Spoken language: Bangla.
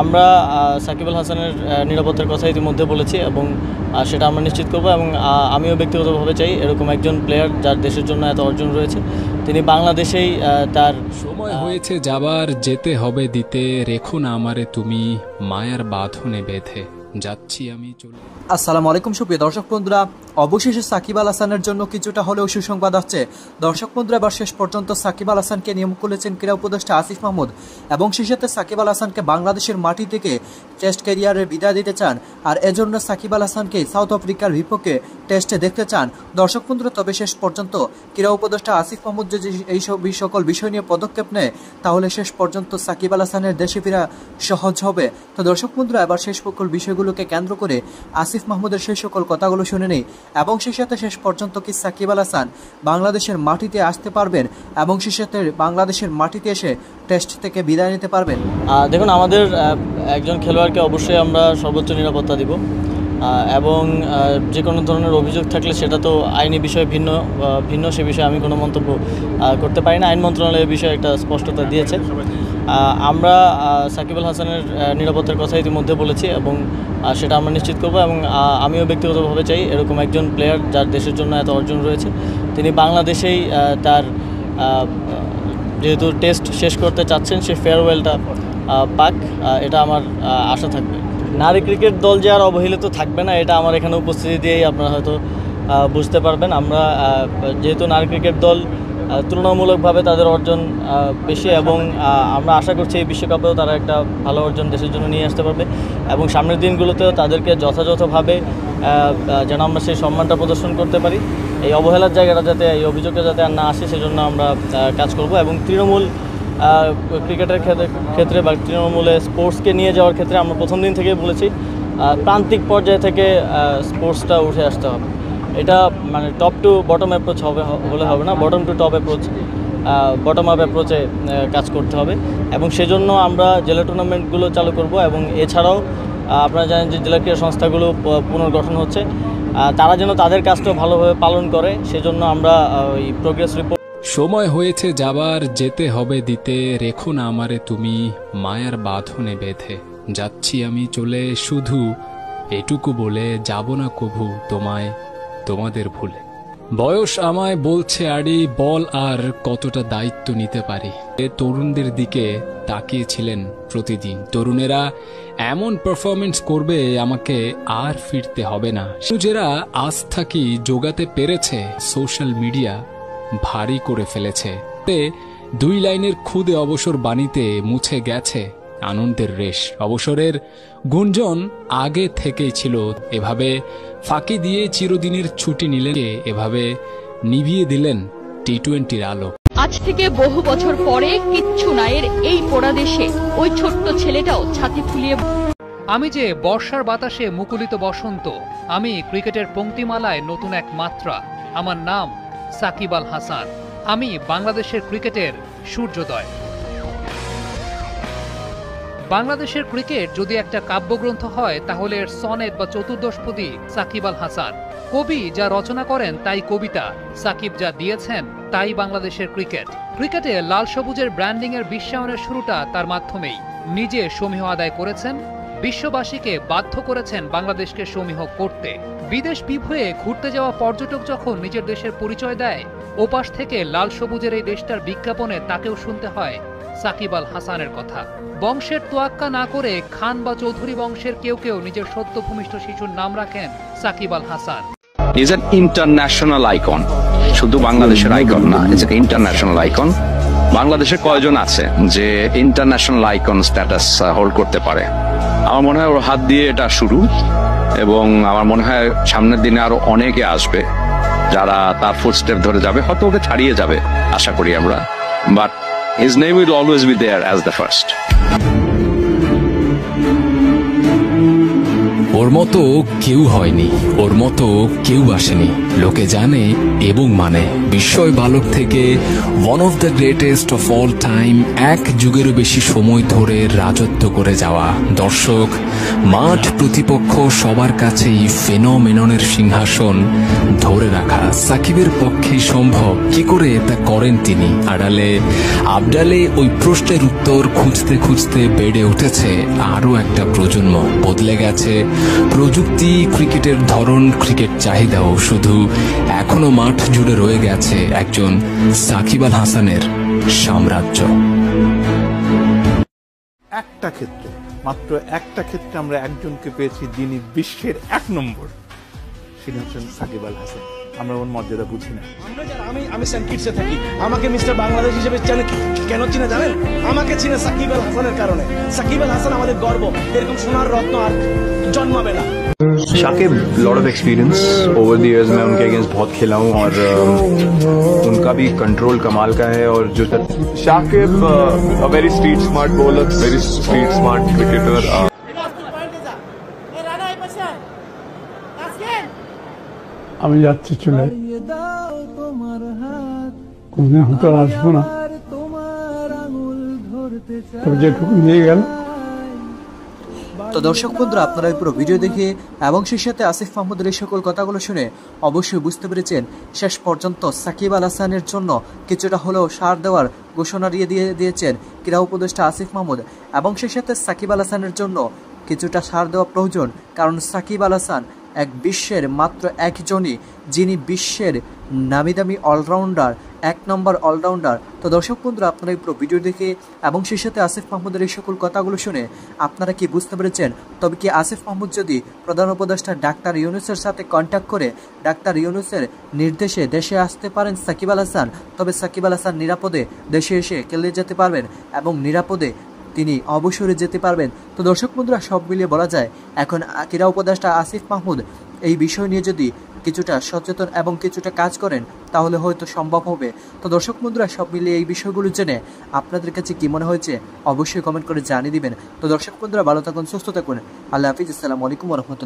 আমরা সাকিব আল হাসানের নিরাপত্তার কথা ইতিমধ্যে বলেছি এবং সেটা আমরা নিশ্চিত করব এবং আমিও ব্যক্তিগতভাবে চাই এরকম একজন প্লেয়ার যার দেশের জন্য এত অর্জন রয়েছে তিনি বাংলাদেশেই তার সময় হয়েছে যাবার, যেতে হবে দিতে, রেখো না আমারে তুমি মায়ার বাঁধনে বেঁধে, যাচ্ছি আমি চলে। আসসালামু আলাইকুম সুপ্রিয় দর্শক বন্ধুরা, অবশেষে সাকিব আল হাসানের জন্য কিছুটা হলেও সুসংবাদ আসছে। দর্শক বন্ধুরা, এবার শেষ পর্যন্ত সাকিব আল হাসানকে নিয়োগ করেছেন ক্রীড়া উপদেষ্টা আসিফ মাহমুদ এবং সেই সাথে সাকিব আল হাসানকে বাংলাদেশের মাটি থেকে টেস্ট ক্যারিয়ারে বিদায় দিতে চান, আর এজন্য সাকিব আল হাসানকে সাউথ আফ্রিকার বিপক্ষে টেস্টে দেখতে চান। দর্শক বন্ধুরা, তবে শেষ পর্যন্ত ক্রীড়া উপদেষ্টা আসিফ মাহমুদ যদি এই সকল বিষয় নিয়ে পদক্ষেপ নেয় তাহলে শেষ পর্যন্ত সাকিব আল হাসানের দেশে ফেরা সহজ হবে। তো দর্শক বন্ধুরা, এবার শেষ সকল বিষয়গুলোকে কেন্দ্র করে আসিফ মাহমুদের সেই সকল কথাগুলো শুনে নেই এবং সেই সাথে শেষ পর্যন্ত কি সাকিব আল হাসান বাংলাদেশের মাটিতে আসতে পারবেন এবং সেই সাথে বাংলাদেশের মাটিতে এসে টেস্ট থেকে বিদায় নিতে পারবেন। দেখুন, আমাদের একজন খেলোয়াড়কে অবশ্যই আমরা সর্বোচ্চ নিরাপত্তা দিব এবং যে কোনো ধরনের অভিযোগ থাকলে সেটা তো আইনি বিষয় ভিন্ন সে বিষয়ে আমি কোনো মন্তব্য করতে পারি না। আইন মন্ত্রণালয় এই বিষয়ে একটা স্পষ্টতা দিয়েছে। আমরা সাকিব আল হাসানের নিরাপত্তার কথা ইতিমধ্যে বলেছি এবং সেটা আমরা নিশ্চিত করব এবং আমিও ব্যক্তিগতভাবে চাই এরকম একজন প্লেয়ার যার দেশের জন্য এত অর্জন রয়েছে তিনি বাংলাদেশেই তার যেহেতু টেস্ট শেষ করতে চাচ্ছেন সে ফেয়ারওয়েলটা পাক, এটা আমার আশা থাকবে। নারী ক্রিকেট দল যে আর অবহেলিত থাকবে না এটা আমার এখানে উপস্থিতি দিয়েই আপনারা হয়তো বুঝতে পারবেন। আমরা যেহেতু নারী ক্রিকেট দল তুলনামূলকভাবে তাদের অর্জন বেশি এবং আমরা আশা করছি এই বিশ্বকাপেও তারা একটা ভালো অর্জন দেশের জন্য নিয়ে আসতে পারবে এবং সামনের দিনগুলোতেও তাদেরকে যথাযথভাবে যেন আমরা সেই সম্মানটা প্রদর্শন করতে পারি। এই অবহেলার জায়গাটা যাতে, এই অভিযোগটা যাতে আর না আসে সেজন্য আমরা কাজ করব এবং তৃণমূল ক্রিকেটের ক্ষেত্রে বা তৃণমূলে স্পোর্টসকে নিয়ে যাওয়ার ক্ষেত্রে আমরা প্রথম দিন থেকেই বলেছি প্রান্তিক পর্যায় থেকে স্পোর্টসটা উঠে আসতে হবে। এটা মানে টপ টু বটম অ্যাপ্রোচ হলে হবে না, bottom to top approach, bottom up অ্যাপ্রোচে কাজ করতে হবে এবং সেজন্য আমরা জেলা টুর্নামেন্টগুলো চালু করব এবং এছাড়াও আপনারা জানেন যে জেলা ক্রীড়া সংস্থাগুলো পুনর্গঠন হচ্ছে, তারা যেন তাদের কাজটাও ভালোভাবে পালন করে সেজন্য আমরা ওই প্রোগ্রেস রিপোর্ট। সময় হয়েছে যাবার, যেতে হবে দিতে, রেখো না আমারে তুমি মায়ার বাঁধনে বেঁধে, যাচ্ছি আমি চলে, শুধু এটুকু বলে যাব না কভু তোমায় তোমাদের ভুলে। বয়স আমায় বলছে আড়ি, বল আর কতটা দায়িত্ব নিতে পারি। তরুণদের দিকে তাকিয়েছিলেন প্রতিদিন, তরুণেরা এমন পারফরমেন্স করবে আমাকে আর ফিরতে হবে না। যারা আজ থাকি জোগাতে পেরেছে সোশ্যাল মিডিয়া ভারী করে ফেলেছে, দুই লাইনের খুদে অবসর বাণীতে মুছে গেছে আনন্দের রেশ। অবসরের গুঞ্জন আগে থেকেই ছিল, এভাবে ফাঁকি দিয়ে চিরদিনের ছুটি নিলেন, এভাবে নিভিয়ে দিলেন টি-20-র আলো। আজ থেকে বহু বছর পরে কিচ্ছু নায়ের এই পোড়া দেশে ওই ছোট্ট ছেলেটাও ছাতি ফুলিয়ে। আমি যে বর্ষার বাতাসে মুকুলিত বসন্ত, আমি ক্রিকেটের পংক্তিমালায় নতুন এক মাত্রা। আমার নাম সাকিব আল হাসান, আমি বাংলাদেশের ক্রিকেটের সূর্যোদয়। বাংলাদেশের ক্রিকেট যদি একটা কাব্যগ্রন্থ হয় তাহলে এর সনেট বা চতুর্দশপদী সাকিব আল হাসান। কবি যা রচনা করেন তাই কবিতা, সাকিব যা দিয়েছেন তাই বাংলাদেশের ক্রিকেট। ক্রিকেটে লাল সবুজের ব্র্যান্ডিং এর বিশ্বায়নের শুরুটা তার মাধ্যমেই। নিজে সমীহ আদায় করেছেন, বিশ্ববাসীকে বাধ্য করেছেন বাংলাদেশকে সমীহ করতে। বিদেশ বিভুয়ে ঘুরতে যাওয়া পর্যটক যখন নিজের দেশের পরিচয় দেয়, ওপাশ থেকে লাল সবুজের এই দেশটার বিজ্ঞাপনে তাকেও শুনতে হয় সাকিব আল হাসানের কথা। বংশের তোয়াক্কা না করে খান বা চৌধুরী বংশের কেউ কেউ নিজের সদ্য ভূমিষ্ঠ শিশুর নাম রাখেন Shakib Al Hasan. Is an international icon, শুধু বাংলাদেশের আইকন না, ইজ অ্যান ইন্টারন্যাশনাল আইকন। বাংলাদেশে কয়জন আছে যে ইন্টারন্যাশনাল আইকন স্ট্যাটাস হোল্ড করতে পারে? আমার মনে হয় ওর হাত দিয়ে এটা শুরু এবং আমার মনে হয় সামনের দিনে আরো অনেকে আসবে যারা তার ফুটস্টেপ ধরে যাবে, হয়তো ওকে ছাড়িয়ে যাবে আশা করি আমরা, but his name will always be there as the first. ওর ওর মতো কেউ হয়নি, ওর মতো কেউ আসেনি, লোকে জানে এবং মানে। বিস্ময় বালক থেকে one of the greatest of all time, এক যুগেরও বেশি সময় ধরে রাজত্ব করে যাওয়া। দর্শক, মাঠ, প্রতিপক্ষ সবার কাছেই ফেনোমেননের সিংহাসন ধরে রাখা সাকিবের পক্ষেই সম্ভব। কি করে তা করেন তিনি? আড়ালে আবডালে ওই প্রশ্নের উত্তর খুঁজতে খুঁজতে বেড়ে উঠেছে আরও একটা প্রজন্ম। বদলে গেছে প্রযুক্তি, ক্রিকেটের ধরন, ক্রিকেট চাহিদাও। শুধু এখনো মাঠ জুড়ে রয়ে গেছে একজন সাকিব আল হাসানের সাম্রাজ্য। একটা ক্ষেত্রে, মাত্র একটা ক্ষেত্রে আমরা একজনকে পেয়েছি যিনি বিশ্বের 1 নম্বর, তিনি হচ্ছেন সাকিব আল হাসান। আমরা ওর মর্যাদা বুঝি না। আমি সেন্ট কিটসে থাকি, আমাকে মিস্টার বাংলাদেশ হিসেবে কেন চিনে জানেন? আমাকে চিনে সাকিব আল হাসানের কারণে। সাকিব আল হাসান আমাদের গর্ব, এরকম সোনার রত্ন আর জন্মাবে না। Shakib lot of experience over the years, मैं उनके अगेंस्ट बहुत खेला हूँ और उनका भी कंट्रोल कमाल का है। और जो Shakib a very street smart bowler, very street smart cricketer. আমি যাচ্ছি চলে, কোনদিন হয়তো আসবো না, তবে যেটুকু নিয়ে গেল। তো দর্শক বন্ধুরা, আপনারা পুরো ভিডিও দেখে এবং সেই সাথে আসিফ মাহমুদের এই সকল কথাগুলো শুনে অবশ্যই বুঝতে পেরেছেন শেষ পর্যন্ত সাকিব আল হাসানের জন্য কিছুটা হলেও সার দেওয়ার ঘোষণা দিয়েছেন ক্রীড়া উপদেষ্টা আসিফ মাহমুদ। এবং সেই সাথে সাকিব আল হাসানের জন্য কিছুটা সার দেওয়া প্রয়োজন, কারণ সাকিব আল হাসান এক বিশ্বের মাত্র একজনই যিনি বিশ্বের নামি দামি অলরাউন্ডার, 1 নম্বর অলরাউন্ডার। তো দর্শক বন্ধুরা, আপনারা এই পুরো ভিডিও দেখে এবং সেই সাথে আসিফ মাহমুদের এই সকল কথাগুলো শুনে আপনারা কি বুঝতে পেরেছেন? তবে কি আসিফ মাহমুদ যদি প্রধান উপদেষ্টা ডাক্তার ইউনূসের সাথে কন্ট্যাক্ট করে ডাক্তার ইউনূসের নির্দেশে দেশে আসতে পারেন সাকিব আল হাসান, তবে সাকিব আল হাসান নিরাপদে দেশে এসে খেলে যেতে পারবেন এবং নিরাপদে তিনি অবসরে যেতে পারবেন। তো দর্শক বন্ধুরা, সব মিলিয়ে বলা যায় এখন ক্রীড়া উপদেষ্টা আসিফ মাহমুদ এই বিষয় নিয়ে যদি কিছুটা সচেতন এবং কিছুটা কাজ করেন তাহলে হয়তো সম্ভব হবে। তো দর্শক বন্ধুরা, সব মিলিয়ে এই বিষয়গুলো জেনে আপনাদের কাছে কি মনে হয়েছে অবশ্যই কমেন্ট করে জানিয়ে দিবেন। তো দর্শক বন্ধুরা, ভালো থাকুন, সুস্থ থাকুন, আল্লাহ হাফিজ, আসসালামু আলাইকুম ওয়া রাহমাতুল্লাহ।